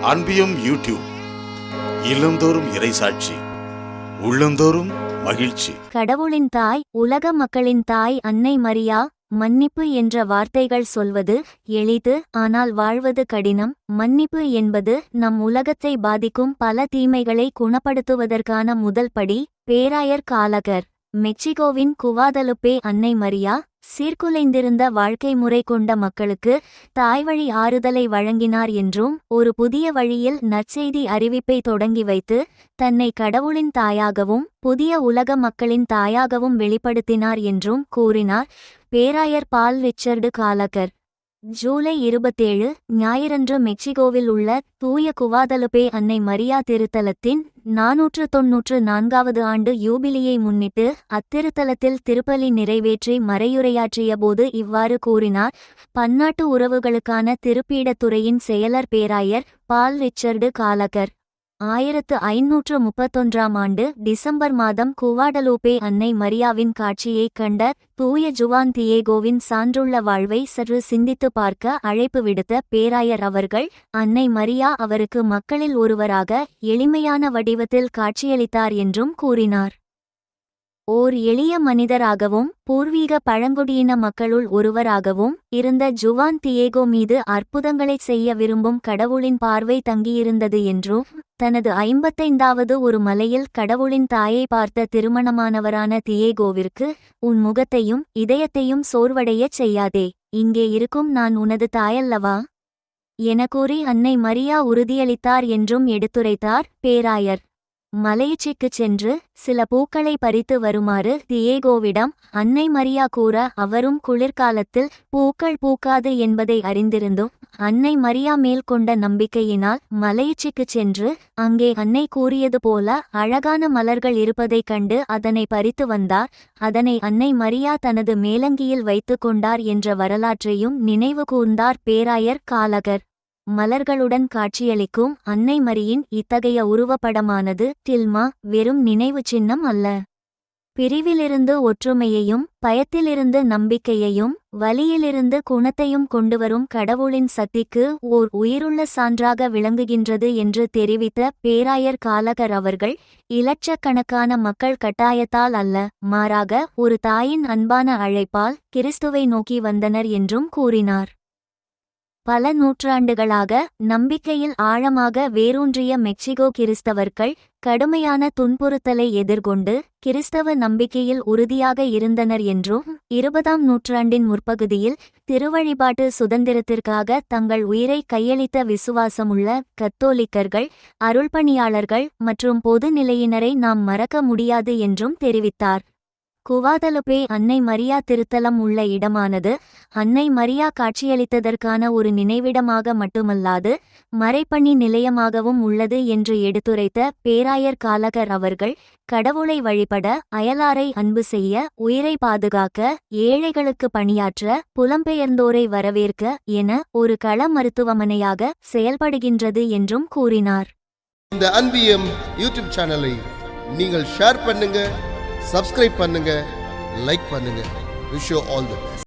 அன்பியும் YouTube இல்லந்தோறும் இறைசாட்சி, உள்ளந்தோறும் மகிழ்ச்சி. கடவுளின் தாய், உலக மக்களின் தாய் அன்னை மரியா. மன்னிப்பு என்ற வார்த்தைகள் சொல்வது எளிது, ஆனால் வாழ்வது கடினம். மன்னிப்பு என்பது நம் உலகத்தை பாதிக்கும் பல தீமைகளை குணப்படுத்துவதற்கான முதல் படி. பேராயர் காலகர். மெக்சிகோவின் குவாதலுப்பே அன்னை மரியா சீர்குலைந்திருந்த வாழ்க்கை முறை கொண்ட மக்களுக்கு தாய்வழி ஆறுதலை வழங்கினார் என்றும், ஒரு புதிய வழியில் நற்செய்தி அறிவிப்பை தொடங்கி வைத்து தன்னை கடவுளின் தாயாகவும் புதிய உலக மக்களின் தாயாகவும் வெளிப்படுத்தினார் என்றும் கூறினார். பேராயர் பால் ரிச்சர்டு காலகர். ஜூலை 27 ஞாயிறன்று மெக்சிகோவில் உள்ள தூய குவாதலுப்பே அன்னை மரியா திருத்தலத்தின் 494வது ஆண்டு யூபிலியை முன்னிட்டு அத்திருத்தலத்தில் திருப்பலி நிறைவேற்றி மறையுரையாற்றிய போது இவ்வாறு கூறினார். பன்னாட்டு உறவுகளுக்கான திருப்பீடத்துறையின் செயலர் பேராயர் பால் ரிச்சர்டு காலகர். 1531ஆம் ஆண்டு டிசம்பர் மாதம் குவாடலூப்பே அன்னை மரியாவின் காட்சியைக் கண்ட தூய ஜுவான் தியேகோவின் சான்றுள்ள வாழ்வை சற்று சிந்தித்து பார்க்க அழைப்பு விடுத்த பேராயர் அவர்கள், அன்னை மரியா அவருக்கு மக்களில் ஒருவராக எளிமையான வடிவத்தில் காட்சியளித்தார் என்றும் கூறினார். ஓர் எளிய மனிதராகவும் பூர்வீக பழங்குடியின மக்களுள் ஒருவராகவும் இருந்த ஜுவான் தியேகோ மீது அற்புதங்களைச் செய்ய விரும்பும் கடவுளின் பார்வை தங்கியிருந்தது என்றும், தனது 55வது ஒரு மலையில் கடவுளின் தாயை பார்த்த திருமணமானவரான தியேகோவிற்கு, உன் முகத்தையும் இதயத்தையும் சோர்வடையச் செய்யாதே, இங்கே இருக்கும் நான் உனது தாயல்லவா என கூறி அன்னை மரியா உறுதியளித்தார் என்றும் எடுத்துரைத்தார். பேராயர் மலையுச்சிக்குச் சென்று சில பூக்களை பறித்து வருமாறு தியேகோவிடம் அன்னை மரியா கூற, அவரும் குளிர்காலத்தில் பூக்கள் பூக்காது என்பதை அறிந்திருந்தும் அன்னை மரியா மேல் கொண்ட நம்பிக்கையினால் மலையுச்சிக்குச் சென்று அங்கே அன்னை கூறியது போல அழகான மலர்கள் இருப்பதைக் கண்டு அதனை பறித்து வந்தார். அதனை அன்னை மரியா தனது மேலங்கியில் வைத்து கொண்டார் என்ற வரலாற்றையும் நினைவு கூர்ந்தார். பேராயர் காலகர். மலர்களுடன் காட்சியளிக்கும் அன்னை மரியின் இத்தகைய உருவப்படமானது டில்மா வெறும் நினைவு சின்னம் அல்ல. பிரிவிலிருந்து ஒற்றுமையையும் பயத்திலிருந்து நம்பிக்கையையும் வலியிலிருந்து குணத்தையும் கொண்டுவரும் கடவுளின் சக்திக்கு ஓர் உயிருள்ள சான்றாக விளங்குகின்றது என்று தெரிவித்த பேராயர் காலகர் அவர்கள், இலட்சக்கணக்கான மக்கள் கட்டாயத்தால் அல்ல, மாறாக ஒரு தாயின் அன்பான அழைப்பால் கிறிஸ்துவை நோக்கி வந்தனர் என்றும் கூறினார். பல நூற்றாண்டுகளாக நம்பிக்கையில் ஆழமாக வேரூன்றிய மெக்சிகோ கிறிஸ்தவர்கள் கடுமையான துன்புறுத்தலை எதிர்கொண்டு கிறிஸ்தவ நம்பிக்கையில் உறுதியாக இருந்தனர் என்றும், 20ஆம் நூற்றாண்டின் முற்பகுதியில் திருவழிபாட்டு சுதந்திரத்திற்காக தங்கள் உயிரை கையளித்த விசுவாசமுள்ள கத்தோலிக்கர்கள், அருள்பணியாளர்கள் மற்றும் பொது நிலையினரை நாம் மறக்க முடியாது என்றும் தெரிவித்தார். குவாதலுப்பே அன்னை மரியா திருத்தலம் உள்ள இடமானது அன்னை மரியா காட்சியளித்ததற்கான ஒரு நினைவிடமாக மட்டுமல்லாது மறைப்பணி நிலையமாகவும் உள்ளது என்று எடுத்துரைத்த பேராயர் காலகர் அவர்கள், கடவுளை வழிபட, அயலாரை அன்பு செய்ய, உயிரை பாதுகாக்க, ஏழைகளுக்கு பணியாற்ற, புலம்பெயர்ந்தோரை வரவேற்க என ஒரு கள மருத்துவமனையாக செயல்படுகின்றது என்றும் கூறினார். இந்த அன்பியம் யூடியூப் சேனலை நீங்கள் ஷேர் பண்ணுங்க, சப்ஸ்கிரைப் பண்ணுங்க, லைக் பண்ணுங்க. Wish you all the